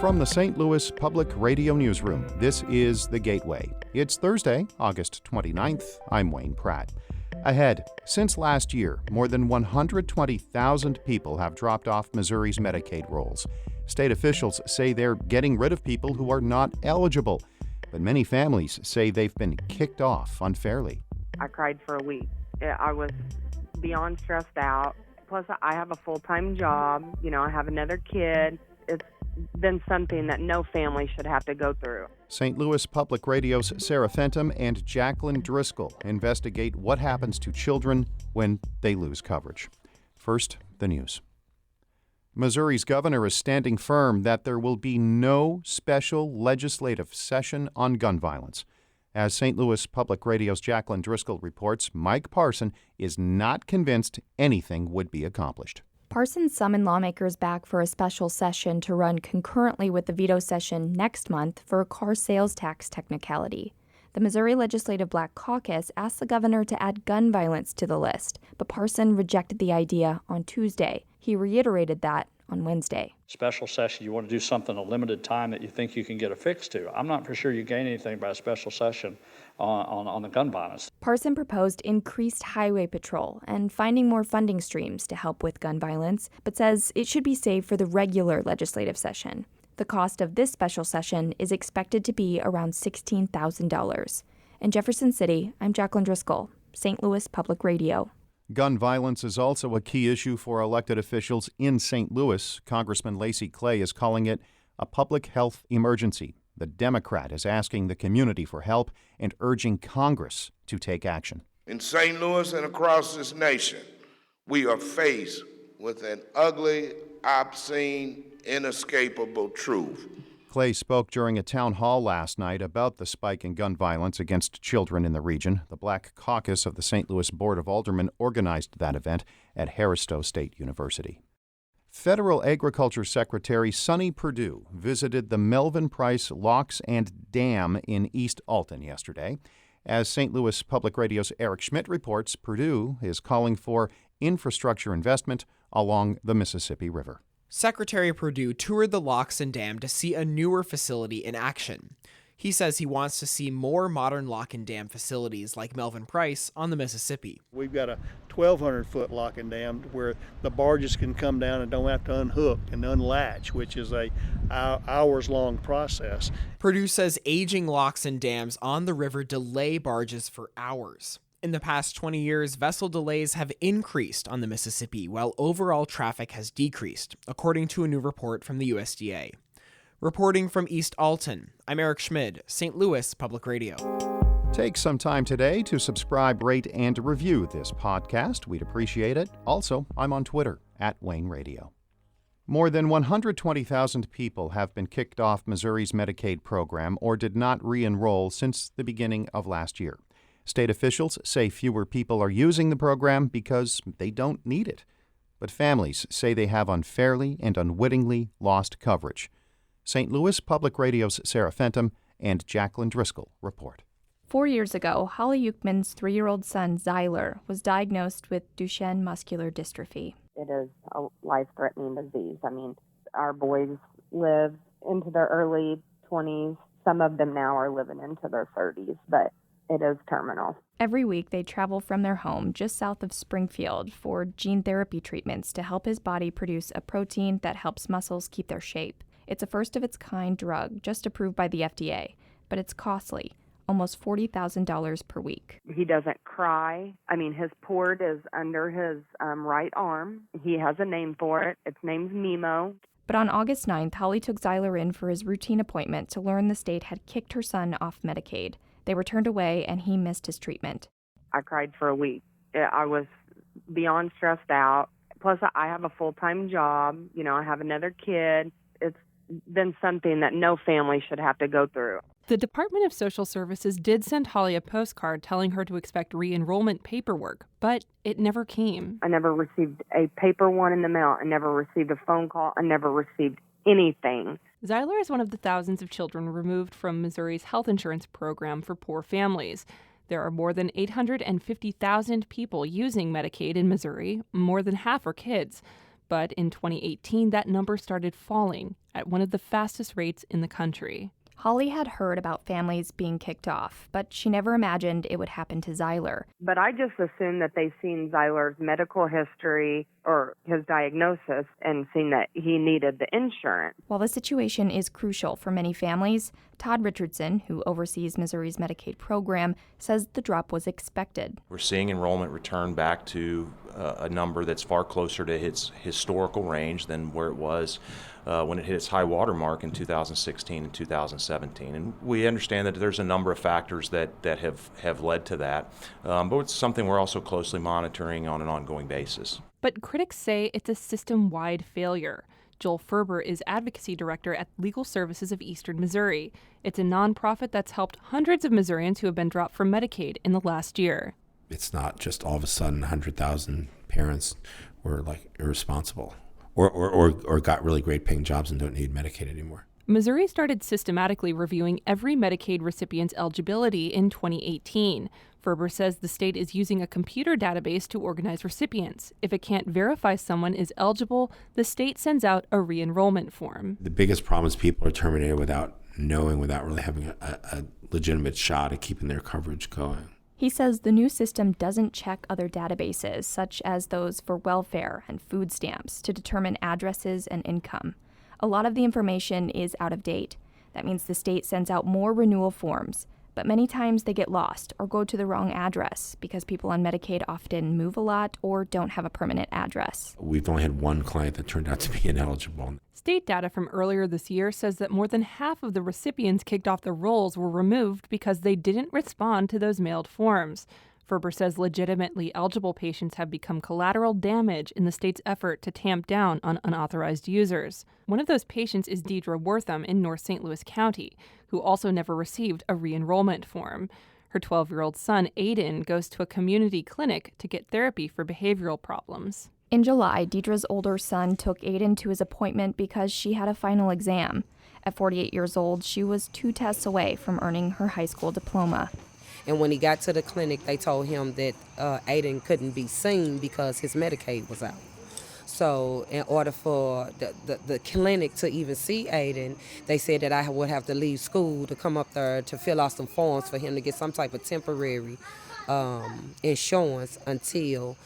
From the St. Louis Public Radio Newsroom, this is The Gateway. It's Thursday, August 29th. I'm Wayne Pratt. Ahead, since last year, more than 120,000 people have dropped off Missouri's Medicaid rolls. State officials say they're getting rid of people who are not eligible, but many families say they've been kicked off unfairly. I cried for a week. I was beyond stressed out. Plus, I have a full-time job. I have another kid. It's been something that no family should have to go through. St. Louis Public Radio's Sarah Fenton and Jacqueline Driscoll investigate what happens to children when they lose coverage. First, the news. Missouri's governor is standing firm that there will be no special legislative session on gun violence. As St. Louis Public Radio's Jacqueline Driscoll reports, Mike Parson is not convinced anything would be accomplished. Parson summoned lawmakers back for a special session to run concurrently with the veto session next month for a car sales tax technicality. The Missouri Legislative Black Caucus asked the governor to add gun violence to the list, but Parson rejected the idea on Tuesday. He reiterated that on Wednesday. Special session, you want to do something a limited time that you think you can get a fix to. I'm not for sure you gain anything by a special session on the gun violence. Parson proposed increased highway patrol and finding more funding streams to help with gun violence, but says it should be saved for the regular legislative session. The cost of this special session is expected to be around $16,000. In Jefferson City, I'm Jacqueline Driscoll, St. Louis Public Radio. Gun violence is also a key issue for elected officials in St. Louis. Congressman Lacey Clay is calling it a public health emergency. The Democrat is asking the community for help and urging Congress to take action. In St. Louis and across this nation, we are faced with an ugly, obscene, inescapable truth. Clay spoke during a town hall last night about the spike in gun violence against children in the region. The Black Caucus of the St. Louis Board of Aldermen organized that event at Harristow State University. Federal Agriculture Secretary Sonny Perdue visited the Melvin Price Locks and Dam in East Alton yesterday. As St. Louis Public Radio's Eric Schmidt reports, Perdue is calling for infrastructure investment along the Mississippi River. Secretary Perdue toured the locks and dam to see a newer facility in action. He says he wants to see more modern lock and dam facilities like Melvin Price on the Mississippi. We've got a 1,200-foot lock and dam where the barges can come down and don't have to unhook and unlatch, which is a hours-long process. Perdue says aging locks and dams on the river delay barges for hours. In the past 20 years, vessel delays have increased on the Mississippi, while overall traffic has decreased, according to a new report from the USDA. Reporting from East Alton, I'm Eric Schmidt, St. Louis Public Radio. Take some time today to subscribe, rate, and review this podcast. We'd appreciate it. Also, I'm on Twitter, @WayneRadio. More than 120,000 people have been kicked off Missouri's Medicaid program or did not re-enroll since the beginning of last year. State officials say fewer people are using the program because they don't need it. But families say they have unfairly and unwittingly lost coverage. St. Louis Public Radio's Sarah Fenton and Jacqueline Driscoll report. 4 years ago, Holly Euchman's 3-year-old son, Zyler, was diagnosed with Duchenne muscular dystrophy. It is a life-threatening disease. Our boys live into their early 20s. Some of them now are living into their 30s, but it is terminal. Every week, they travel from their home just south of Springfield for gene therapy treatments to help his body produce a protein that helps muscles keep their shape. It's a first-of-its-kind drug just approved by the FDA, but it's costly, almost $40,000 per week. He doesn't cry. His port is under his right arm. He has a name for it. Its name's Nemo. But on August 9th, Holly took Zyler in for his routine appointment to learn the state had kicked her son off Medicaid. They were turned away, and he missed his treatment. I cried for a week. I was beyond stressed out. Plus, I have a full-time job. I have another kid. It's been something that no family should have to go through. The Department of Social Services did send Holly a postcard telling her to expect re-enrollment paperwork, but it never came. I never received a paper one in the mail. I never received a phone call. I never received anything. Zyler is one of the thousands of children removed from Missouri's health insurance program for poor families. There are more than 850,000 people using Medicaid in Missouri. More than half are kids. But in 2018, that number started falling at one of the fastest rates in the country. Holly had heard about families being kicked off, but she never imagined it would happen to Zyler. But I just assumed that they've seen Zyler's medical history or his diagnosis and seen that he needed the insurance. While the situation is crucial for many families, Todd Richardson, who oversees Missouri's Medicaid program, says the drop was expected. We're seeing enrollment return back to a number that's far closer to its historical range than where it was when it hit its high water mark in 2016 and 2017. And we understand that there's a number of factors that have led to that, but it's something we're also closely monitoring on an ongoing basis. But critics say it's a system-wide failure. Joel Ferber is advocacy director at Legal Services of Eastern Missouri. It's a nonprofit that's helped hundreds of Missourians who have been dropped from Medicaid in the last year. It's not just all of a sudden 100,000 parents were irresponsible or got really great paying jobs and don't need Medicaid anymore. Missouri started systematically reviewing every Medicaid recipient's eligibility in 2018. Ferber says the state is using a computer database to organize recipients. If it can't verify someone is eligible, the state sends out a re-enrollment form. The biggest problem is people are terminated without really having a legitimate shot at keeping their coverage going. He says the new system doesn't check other databases, such as those for welfare and food stamps, to determine addresses and income. A lot of the information is out of date. That means the state sends out more renewal forms, but many times they get lost or go to the wrong address because people on Medicaid often move a lot or don't have a permanent address. We've only had one client that turned out to be ineligible. State data from earlier this year says that more than half of the recipients kicked off the rolls were removed because they didn't respond to those mailed forms. Ferber says legitimately eligible patients have become collateral damage in the state's effort to tamp down on unauthorized users. One of those patients is Deidre Wortham in North St. Louis County, who also never received a re-enrollment form. Her 12-year-old son, Aiden, goes to a community clinic to get therapy for behavioral problems. In July, Deidre's older son took Aiden to his appointment because she had a final exam. At 48 years old, she was 2 tests away from earning her high school diploma. And when he got to the clinic, they told him that Aiden couldn't be seen because his Medicaid was out. So in order for the clinic to even see Aiden, they said that I would have to leave school to come up there to fill out some forms for him to get some type of temporary insurance until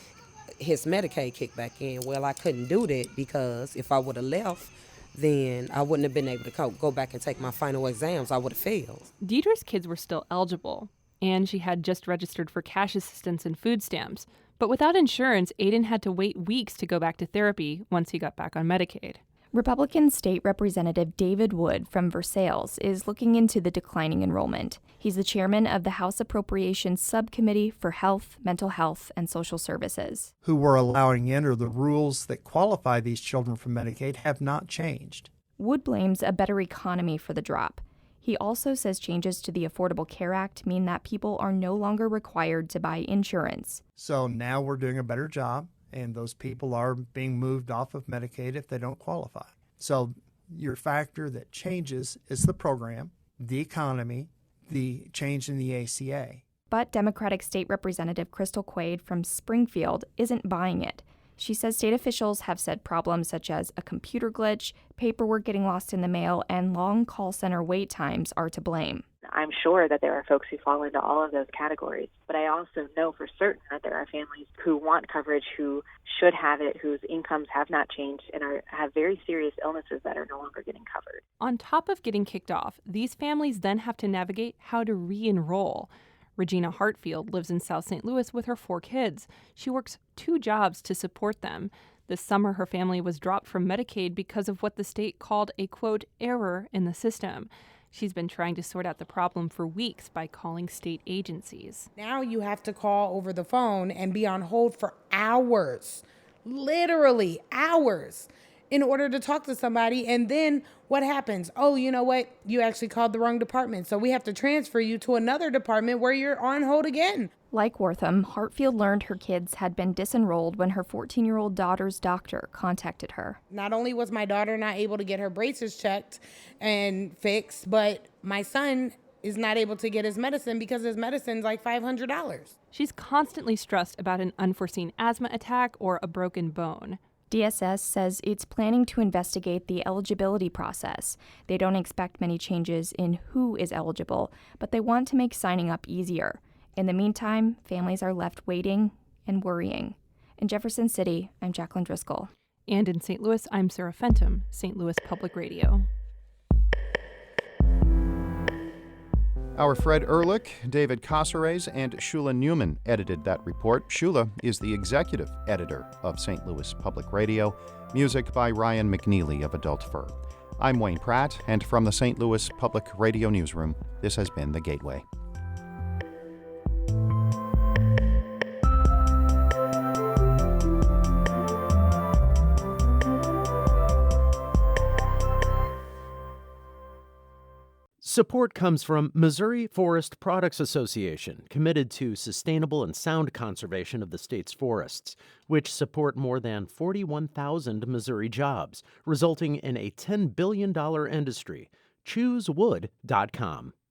his Medicaid kicked back in. Well, I couldn't do that because if I would have left, then I wouldn't have been able to go back and take my final exams. I would have failed. Deidre's kids were still eligible, and she had just registered for cash assistance and food stamps. But without insurance, Aiden had to wait weeks to go back to therapy once he got back on Medicaid. Republican State Representative David Wood from Versailles is looking into the declining enrollment. He's the chairman of the House Appropriations Subcommittee for Health, Mental Health, and Social Services. Who we're allowing in, or the rules that qualify these children for Medicaid, have not changed. Wood blames a better economy for the drop. He also says changes to the Affordable Care Act mean that people are no longer required to buy insurance. So now we're doing a better job, and those people are being moved off of Medicaid if they don't qualify. So your factor that changes is the program, the economy, the change in the ACA. But Democratic State Representative Crystal Quaid from Springfield isn't buying it. She says state officials have said problems such as a computer glitch, paperwork getting lost in the mail, and long call center wait times are to blame. I'm sure that there are folks who fall into all of those categories, but I also know for certain that there are families who want coverage, who should have it, whose incomes have not changed, and have very serious illnesses that are no longer getting covered. On top of getting kicked off, these families then have to navigate how to re-enroll. Regina Hartfield lives in South St. Louis with her 4 kids. She works 2 jobs to support them. This summer, her family was dropped from Medicaid because of what the state called a, quote, error in the system. She's been trying to sort out the problem for weeks by calling state agencies. Now you have to call over the phone and be on hold for hours, literally hours, in order to talk to somebody. And then what happens? Oh, you know what? You actually called the wrong department. So we have to transfer you to another department where you're on hold again. Like Wortham, Hartfield learned her kids had been disenrolled when her 14-year-old daughter's doctor contacted her. Not only was my daughter not able to get her braces checked and fixed, but my son is not able to get his medicine because his medicine's like $500. She's constantly stressed about an unforeseen asthma attack or a broken bone. DSS says it's planning to investigate the eligibility process. They don't expect many changes in who is eligible, but they want to make signing up easier. In the meantime, families are left waiting and worrying. In Jefferson City, I'm Jacqueline Driscoll. And in St. Louis, I'm Sarah Fenton, St. Louis Public Radio. Our Fred Ehrlich, David Casares, and Shula Newman edited that report. Shula is the executive editor of St. Louis Public Radio. Music by Ryan McNeely of Adult Fur. I'm Wayne Pratt, and from the St. Louis Public Radio Newsroom, this has been The Gateway. Support comes from Missouri Forest Products Association, committed to sustainable and sound conservation of the state's forests, which support more than 41,000 Missouri jobs, resulting in a $10 billion industry. ChooseWood.com.